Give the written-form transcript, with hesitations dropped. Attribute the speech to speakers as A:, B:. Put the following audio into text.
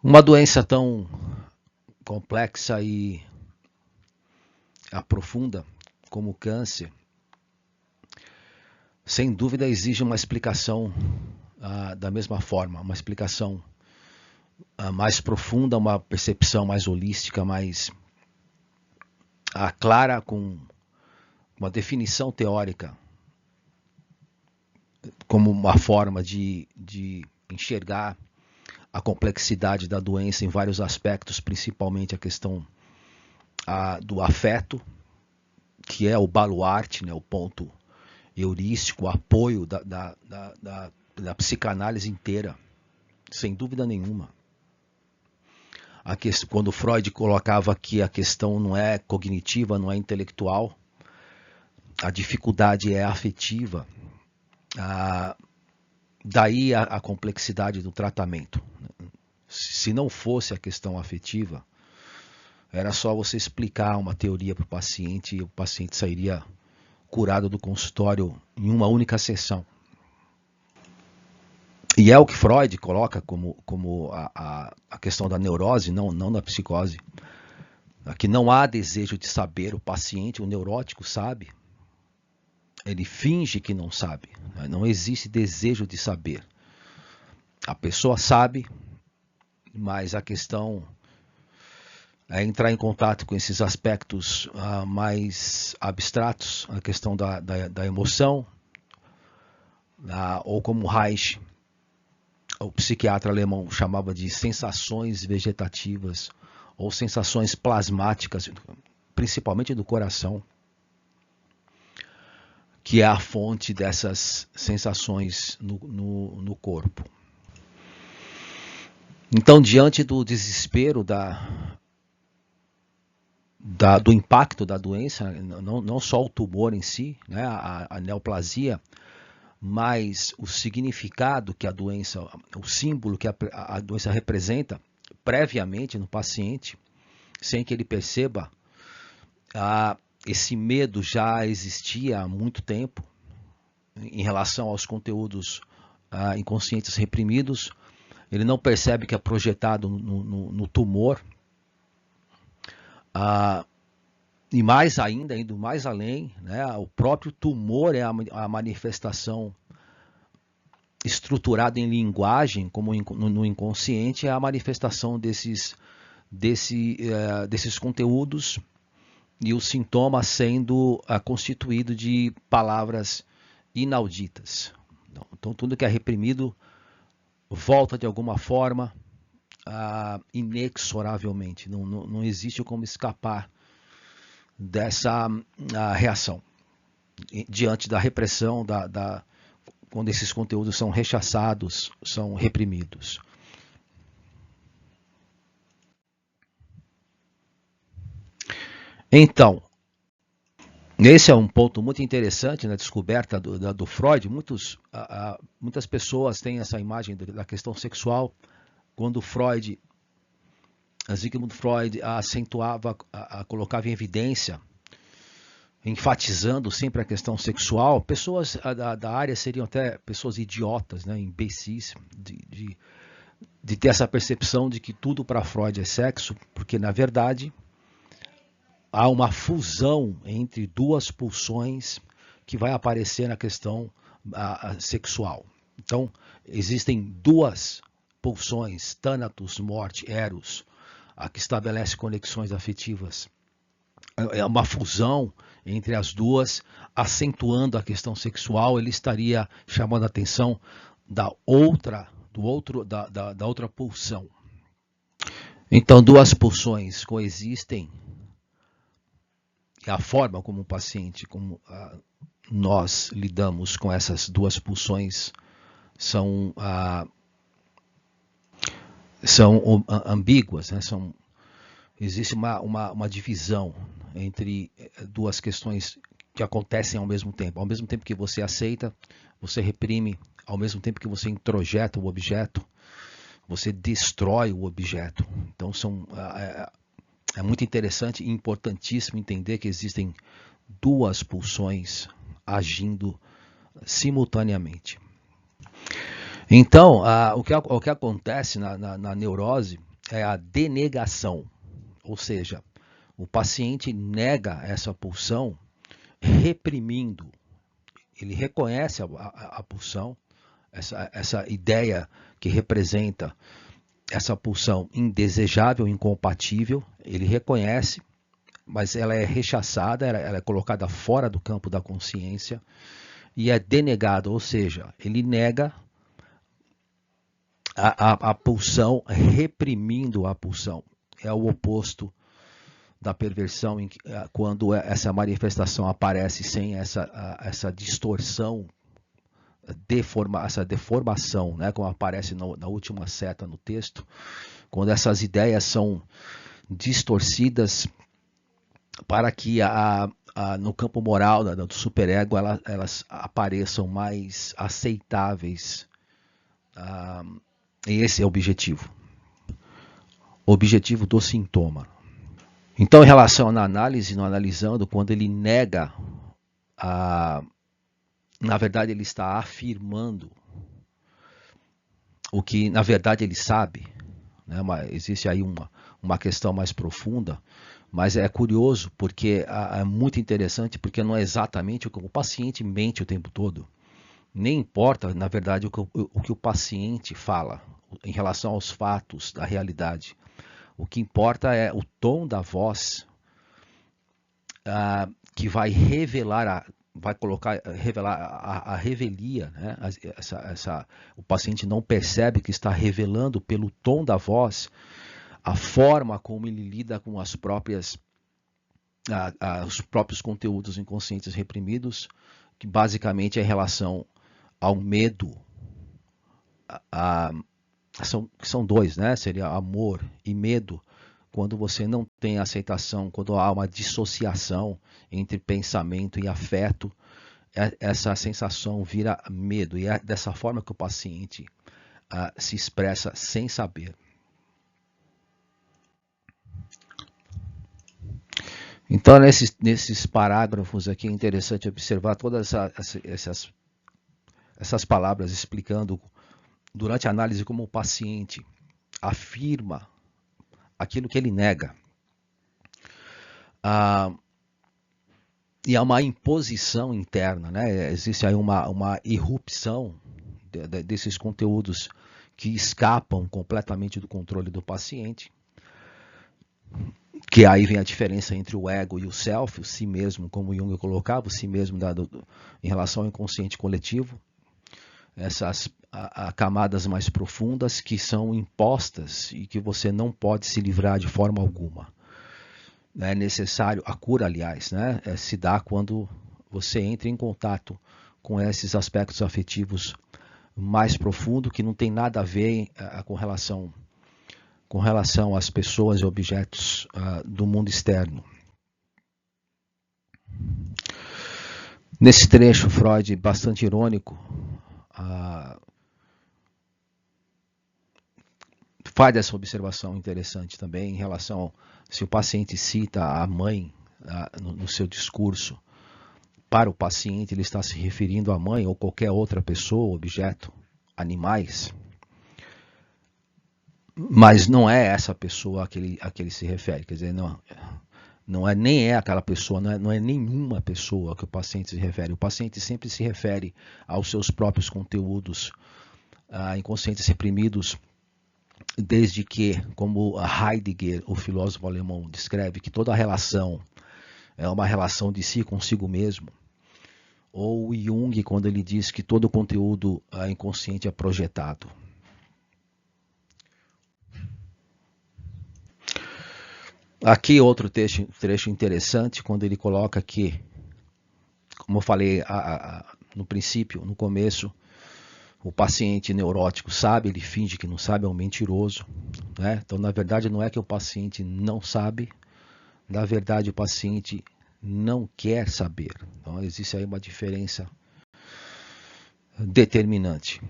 A: Uma doença tão complexa e profunda como o câncer, sem dúvida exige uma explicação da mesma forma, uma explicação mais profunda, uma percepção mais holística, mais clara, com uma definição teórica, como uma forma de enxergar a complexidade da doença em vários aspectos, principalmente a questão do afeto, que é o baluarte, né, o ponto heurístico, o apoio da psicanálise inteira, sem dúvida nenhuma. Quando Freud colocava que a questão não é cognitiva, não é intelectual, a dificuldade é afetiva, daí a complexidade do tratamento. Se não fosse a questão afetiva, era só você explicar uma teoria para o paciente e o paciente sairia curado do consultório em uma única sessão. E é o que Freud coloca como a questão da neurose, não da psicose. Que não há desejo de saber, o paciente, o neurótico sabe. Ele finge que não sabe. Não existe desejo de saber. A pessoa sabe, mas a questão é entrar em contato com esses aspectos mais abstratos, a questão da emoção, ou como Reich, o psiquiatra alemão, chamava de sensações vegetativas ou sensações plasmáticas, principalmente do coração, que é a fonte dessas sensações no corpo. Então, diante do desespero do impacto da doença, não só o tumor em si, né, a neoplasia, mas o significado que a doença, o símbolo que a doença representa previamente no paciente, sem que ele perceba, esse medo já existia há muito tempo em relação aos conteúdos inconscientes reprimidos. Ele não percebe que é projetado no tumor. E mais ainda, indo mais além, né, o próprio tumor é a manifestação estruturada em linguagem, como no inconsciente, é a manifestação desses conteúdos e o sintoma sendo constituído de palavras inauditas. Então, tudo que é reprimido volta de alguma forma inexoravelmente. Não existe como escapar dessa reação diante da repressão, quando esses conteúdos são rechaçados, são reprimidos. Então, esse é um ponto muito interessante na descoberta do Freud. Muitas pessoas têm essa imagem da questão sexual quando Sigmund Freud acentuava, colocava em evidência, enfatizando sempre a questão sexual. Pessoas da área seriam até pessoas idiotas, né, imbecis, de ter essa percepção de que tudo para Freud é sexo, porque na verdade há uma fusão entre duas pulsões que vai aparecer na questão sexual. Então, existem duas pulsões, Thanatos, morte, Eros, que estabelece conexões afetivas. É uma fusão entre as duas, acentuando a questão sexual. Ele estaria chamando a atenção da outra pulsão. Então, duas pulsões coexistem. E a forma como o paciente, como nós lidamos com essas duas pulsões são ambíguas, né? Existe uma divisão entre duas questões que acontecem ao mesmo tempo. Ao mesmo tempo que você aceita, você reprime. Ao mesmo tempo que você introjeta o objeto, você destrói o objeto. Então é muito interessante e importantíssimo entender que existem duas pulsões agindo simultaneamente. Então, o que acontece na neurose é a denegação, ou seja, o paciente nega essa pulsão reprimindo. Ele reconhece a pulsão, essa ideia que representa essa pulsão indesejável, incompatível, ele reconhece, mas ela é rechaçada, ela é colocada fora do campo da consciência e é denegada, ou seja, ele nega a pulsão, reprimindo a pulsão. É o oposto da perversão, quando essa manifestação aparece sem essa distorção, essa deformação, né, como aparece na última seta no texto, quando essas ideias são distorcidas para que no campo moral do superego elas apareçam mais aceitáveis. E esse é o objetivo do sintoma. Então, em relação à análise, no analisando, quando ele nega, na verdade ele está afirmando o que na verdade ele sabe, né? Existe aí uma questão mais profunda, mas é curioso porque é muito interessante, porque não é exatamente o que o paciente mente o tempo todo. Nem importa, na verdade, o que o paciente fala em relação aos fatos da realidade. O que importa é o tom da voz que vai revelar, revelar a revelia, né? O paciente não percebe que está revelando pelo tom da voz a forma como ele lida com os próprios conteúdos inconscientes reprimidos, que basicamente é em relação ao medo. São dois, né? Seria amor e medo. Quando você não tem aceitação, quando há uma dissociação entre pensamento e afeto, essa sensação vira medo. E é dessa forma que o paciente se expressa sem saber. Então, nesses parágrafos aqui é interessante observar todas essas palavras explicando durante a análise como o paciente afirma aquilo que ele nega. E há uma imposição interna, né? Existe aí uma irrupção desses conteúdos que escapam completamente do controle do paciente, que aí vem a diferença entre o ego e o self, o si mesmo, como Jung colocava, o si mesmo em relação ao inconsciente coletivo. Essas camadas mais profundas que são impostas e que você não pode se livrar de forma alguma. É necessário, a cura, aliás, né, se dá quando você entra em contato com esses aspectos afetivos mais profundos, que não tem nada a ver com relação às pessoas e objetos do mundo externo. Nesse trecho, Freud, bastante irônico, faz essa observação interessante também em relação se o paciente cita a mãe no seu discurso. Para o paciente, ele está se referindo à mãe ou qualquer outra pessoa, objeto, animais. Mas não é essa pessoa a que ele se refere. Quer dizer, nem é aquela pessoa, não é nenhuma pessoa que o paciente se refere. O paciente sempre se refere aos seus próprios conteúdos inconscientes reprimidos, desde que, como Heidegger, o filósofo alemão, descreve que toda relação é uma relação de si consigo mesmo, ou Jung, quando ele diz que todo o conteúdo inconsciente é projetado. Aqui outro trecho interessante, quando ele coloca que, como eu falei no princípio, no começo, o paciente neurótico sabe, ele finge que não sabe, é um mentiroso, né? Então, na verdade, não é que o paciente não sabe, na verdade, o paciente não quer saber. Então, existe aí uma diferença determinante.